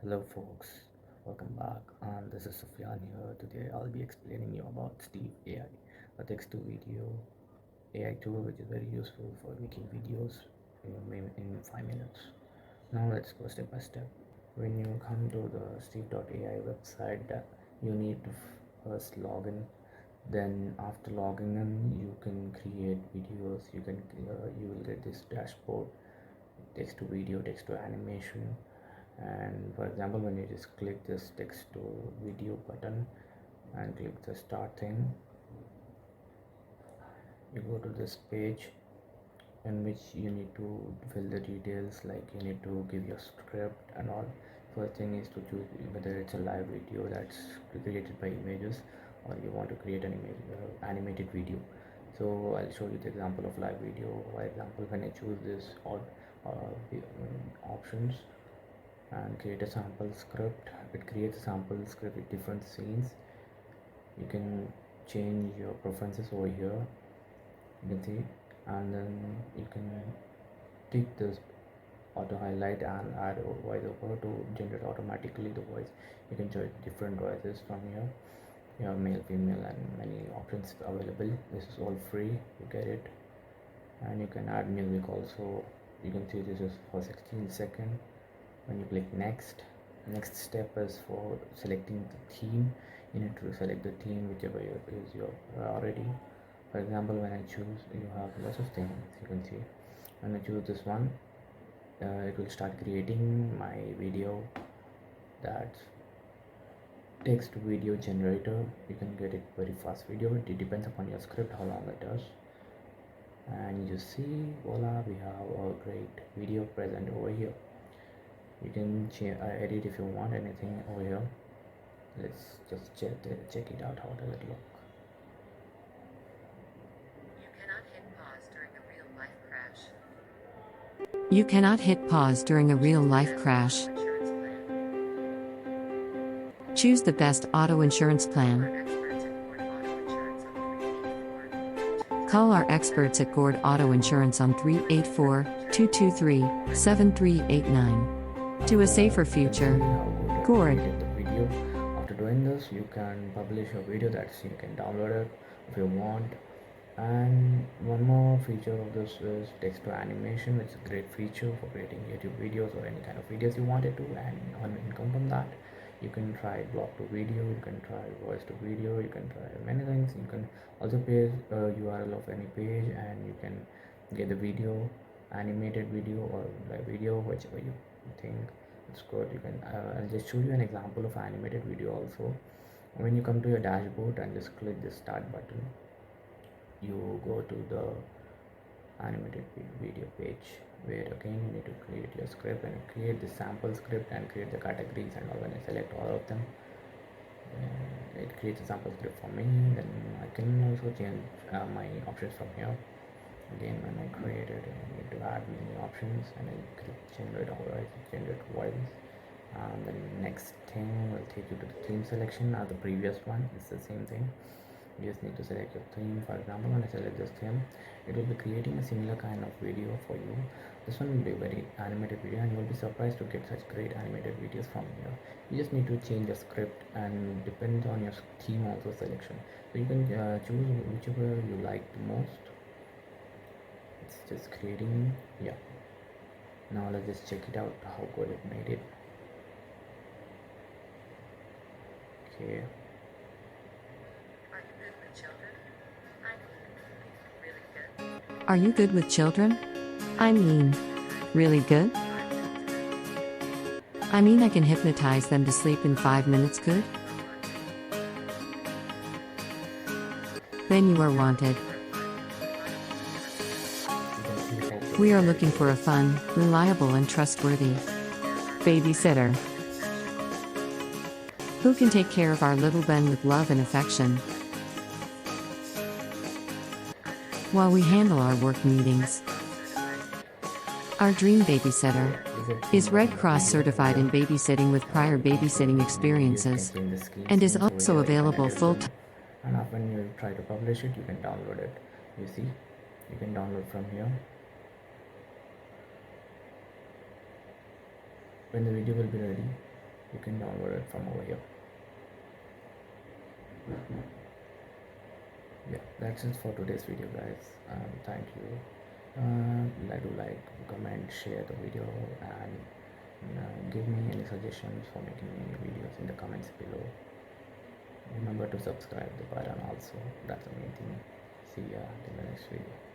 Hello folks, welcome back. This is Sufyaan here. Today I'll be explaining you about Steve.ai, a text to video AI tool which is very useful for making videos in 5 minutes. Now let's go step by step. When you come to the Steve.ai website, you need to first log in. Then after logging in, you can create videos. You will get this dashboard, text to video, text to animation. And for example, when you just click this text to video button and click the start thing, you go to this page in which you need to fill the details, like you need to give your script and all. First thing is to choose whether it's a live video that's created by images, or you want to create an animated video. So I'll show you the example of live video. For example, when I choose this all options and create a sample script, it creates a sample script with different scenes. You can change your preferences over here, you can see, and then you can take this auto highlight and add a voiceover to generate automatically the voice. You can choose different voices from here. You have male, female, and many options available. This is all free, you get it. And you can add music also. You can see this is for 16 seconds. When you click next step is for selecting the theme. You need to select the theme whichever is your priority. For example, when I choose, you have lots of things you can see. When I choose this one, it will start creating my video. That text to video generator, you can get it very fast video. It depends upon your script how long it does. And you see, voila, we have a great video present over here. You can edit if you want anything over here. Let's just check it out. How does it look? You cannot hit pause during a real life crash. Choose the best auto insurance plan. Call our experts at Gord Auto Insurance on 384 223 7389. To a safer future. Gord. The video. After doing this, you can publish a video that you can download it if you want. And one more feature of this is text to animation. It's a great feature for creating YouTube videos or any kind of videos you wanted to. And on income from that, you can try blog to video, you can try voice to video, you can try many things. You can also paste URL of any page, and you can get the video, animated video or live video, whichever you think it's good. You can I'll just show you an example of animated video also. When you come to your dashboard and just click the start button, you go to the animated video page, where again you need to create your script and create the sample script and create the categories and all. When I select all of them, it creates a sample script for me. Then I can also change my options from here. Again, when I create it, I need to add many options, and I click generate generate voice. And the next thing will take you to the theme selection. As the previous one, it's the same thing. You just need to select your theme. For example, when I select this theme, it will be creating a similar kind of video for you. This one will be a very animated video, and you will be surprised to get such great animated videos from here. You just need to change the script, and depends on your theme also selection. So you can choose whichever you like the most. It's just creating. Yeah, now let's just check it out how good it made it. Okay. Are you good with children? I mean, really good? I mean, I can hypnotize them to sleep in 5 minutes, good? Then you are wanted. We are looking for a fun, reliable, and trustworthy babysitter who can take care of our little Ben with love and affection while we handle our work meetings. Our dream babysitter is Red Cross certified in babysitting with prior babysitting experiences and is also available full-time. And when you try to publish it, you can download it. You see, you can download from here. When the video will be ready, You can download it from over here. Yeah, that's it for today's video, guys. Thank you. Like, comment, share the video, and give me any suggestions for making any videos in the comments below. Remember to subscribe the button also. That's the main thing. See ya in the next video.